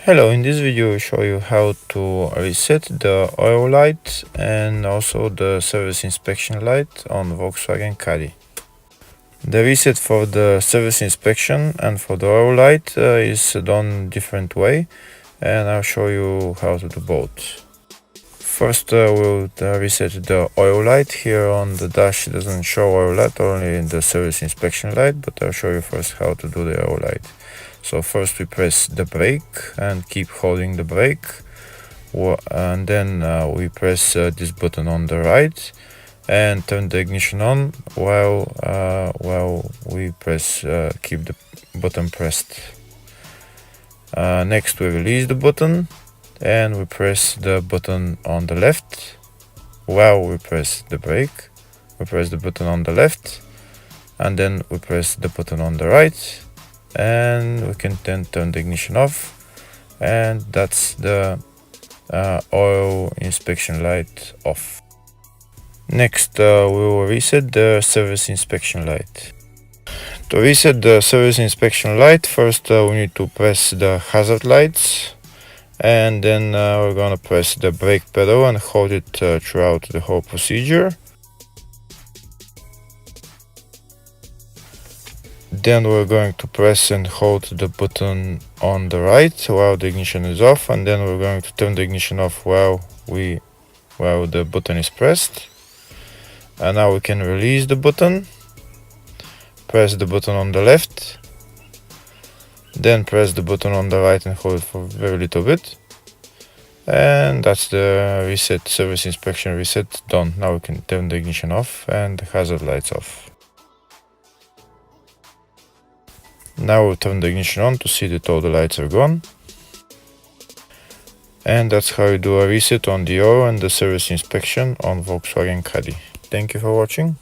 Hello, in this video I show you how to reset the oil light and also the service inspection light on Volkswagen Caddy. The reset for the service inspection and for the oil light is done different way, and I'll show you how to do both. First we'll reset the oil light. Here on the dash it doesn't show oil light, only the service inspection light, but I'll show you first how to do the oil light. So first we press the brake and keep holding the brake, and then we press this button on the right and turn the ignition on while we press keep the button pressed. Next we release the button and we press the button on the left while we press the brake. We press the button on the left and then we press the button on the right, and we can then turn the ignition off, and that's the oil inspection light off. Next we will reset the service inspection light. To reset the service inspection light, first we need to press the hazard lights, and then we're gonna press the brake pedal and hold it throughout the whole procedure. Then we're going to press and hold the button on the right while the ignition is off, and then we're going to turn the ignition off while the button is pressed. And now we can release the button, press the button on the left, then press the button on the right and hold it for a very little bit, and that's the reset, service inspection reset done. Now we can turn the ignition off and the hazard lights off. Now we'll turn the ignition on to see that all the lights are gone. And that's how you do a reset on the oil and the service inspection on Volkswagen Caddy. Thank you for watching.